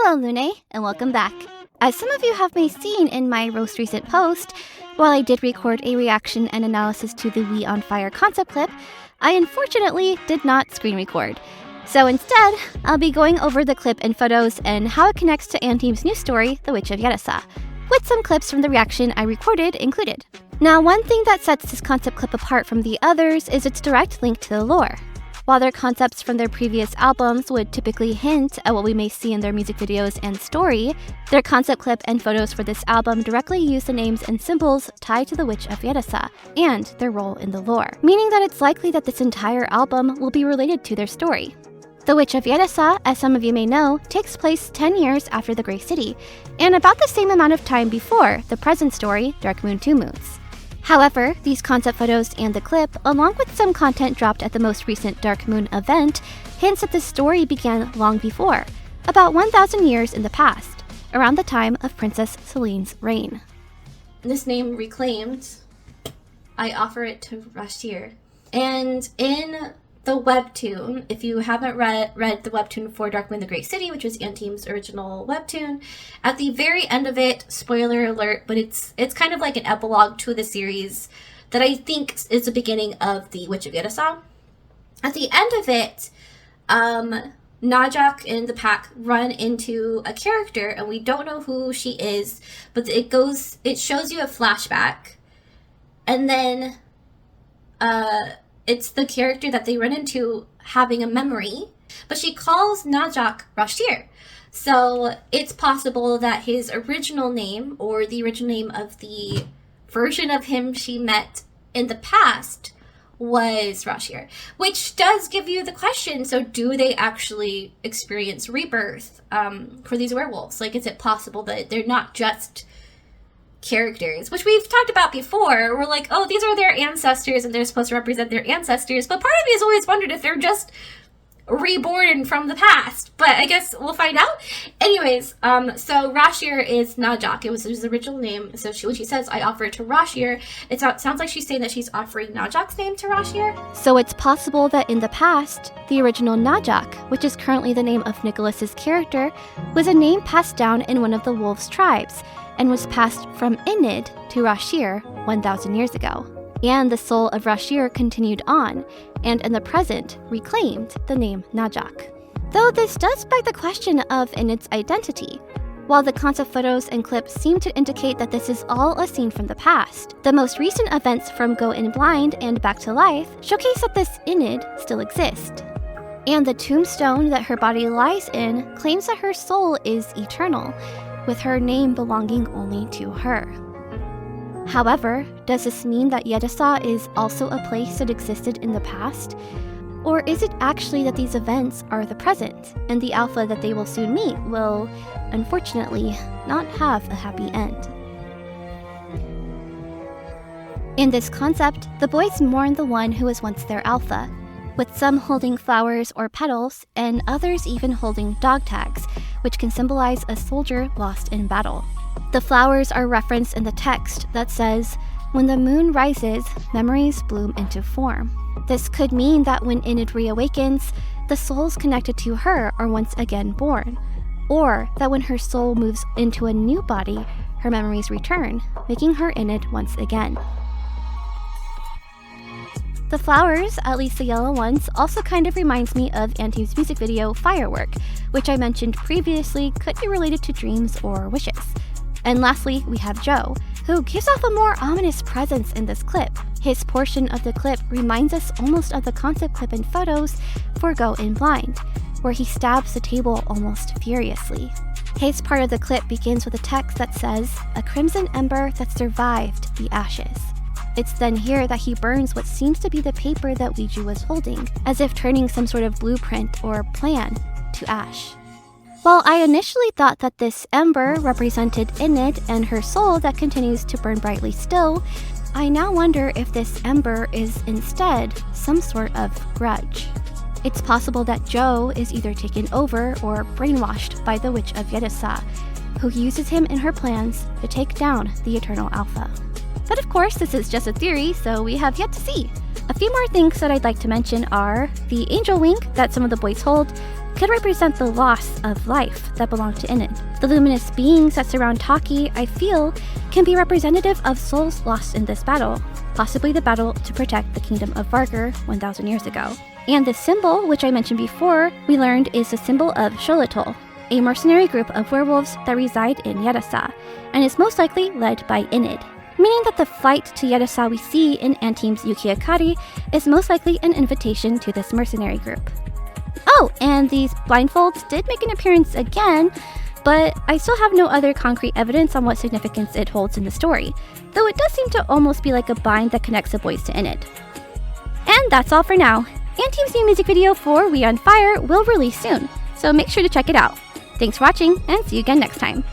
Hello Lune, and welcome back. As some of you have may seen in my most recent post, while I did record a reaction and analysis to the We on Fire concept clip, I unfortunately did not screen record. So instead, I'll be going over the clip and photos and how it connects to Anteam's new story, The Witch of Yerasah, with some clips from the reaction I recorded included. Now, one thing that sets this concept clip apart from the others is its direct link to the lore. While their concepts from their previous albums would typically hint at what we may see in their music videos and story, their concept clip and photos for this album directly use the names and symbols tied to the Witch of Yerasah and their role in the lore, meaning that it's likely that this entire album will be related to their story. The Witch of Yerasah, as some of you may know, takes place 10 years after the Grey City, and about the same amount of time before the present story, Dark Moon 2 Moons. However, these concept photos and the clip, along with some content dropped at the most recent Dark Moon event, hints that the story began long before, about 1,000 years in the past, around the time of Princess Celine's reign. This name reclaimed, I offer it to Rashir. And in the webtoon, if you haven't read the webtoon for Dark Moon the Great City, which was Anteam's original webtoon, at the very end of it, spoiler alert, but it's kind of like an epilogue to the series that I think is the beginning of the Witch of Yerasah. At the end of it, Najak and the pack run into a character, and we don't know who she is, but it shows you a flashback, and then it's the character that they run into having a memory, but she calls Najak Rashir. So it's possible that his original name, or the original name of the version of him she met in the past, was Rashir. Which does give you the question, so do they actually experience rebirth for these werewolves? Like, is it possible that they're not just characters, which we've talked about before? We're like, oh, these are their ancestors and they're supposed to represent their ancestors, but part of me has always wondered if they're just reborn from the past, but I guess we'll find out. Anyways, so Rashir is Najak. It was his original name, so when she says I offer it to Rashir, it sounds like she's saying that she's offering Najak's name to Rashir. So it's possible that in the past, the original Najak, which is currently the name of Nicholas's character, was a name passed down in one of the wolves' tribes, and was passed from Enid to Rashir 1,000 years ago. And the soul of Rashir continued on, and in the present reclaimed the name Najak. Though this does beg the question of Enid's identity. While the concept photos and clips seem to indicate that this is all a scene from the past, the most recent events from Go In Blind and Back to Life showcase that this Enid still exists. And the tombstone that her body lies in claims that her soul is eternal, with her name belonging only to her. However, does this mean that Yerasah is also a place that existed in the past? Or is it actually that these events are the present, and the Alpha that they will soon meet will, unfortunately, not have a happy end? In this concept, the boys mourn the one who was once their Alpha, with some holding flowers or petals, and others even holding dog tags, which can symbolize a soldier lost in battle. The flowers are referenced in the text that says, "When the moon rises, memories bloom into form." This could mean that when Enid reawakens, the souls connected to her are once again born, or that when her soul moves into a new body, her memories return, making her Enid once again. The flowers, at least the yellow ones, also kind of reminds me of Anteam's music video Firework, which I mentioned previously could be related to dreams or wishes. And lastly, we have Joe, who gives off a more ominous presence in this clip. His portion of the clip reminds us almost of the concept clip and photos for Go In Blind, where he stabs the table almost furiously. His part of the clip begins with a text that says, "A crimson ember that survived the ashes." It's then here that he burns what seems to be the paper that Ouija was holding, as if turning some sort of blueprint or plan to ash. While I initially thought that this ember represented Enid and her soul that continues to burn brightly still, I now wonder if this ember is instead some sort of grudge. It's possible that Joe is either taken over or brainwashed by the Witch of Yerasah, who uses him in her plans to take down the Eternal Alpha. But of course, this is just a theory, so we have yet to see. A few more things that I'd like to mention are the angel wing that some of the boys hold, could represent the loss of life that belonged to Enid. The luminous beings that surround Taki, I feel, can be representative of souls lost in this battle, possibly the battle to protect the kingdom of Vargr 1,000 years ago. And this symbol, which I mentioned before, we learned is the symbol of Xolotl, a mercenary group of werewolves that reside in Yerasah, and is most likely led by Enid, meaning that the flight to Yerasah we see in Antim's Yuki Akari is most likely an invitation to this mercenary group. Oh, and these blindfolds did make an appearance again, but I still have no other concrete evidence on what significance it holds in the story, though it does seem to almost be like a bind that connects the boys to Enid. And that's all for now. Antim's new music video for We on Fire will release soon, so make sure to check it out. Thanks for watching, and see you again next time.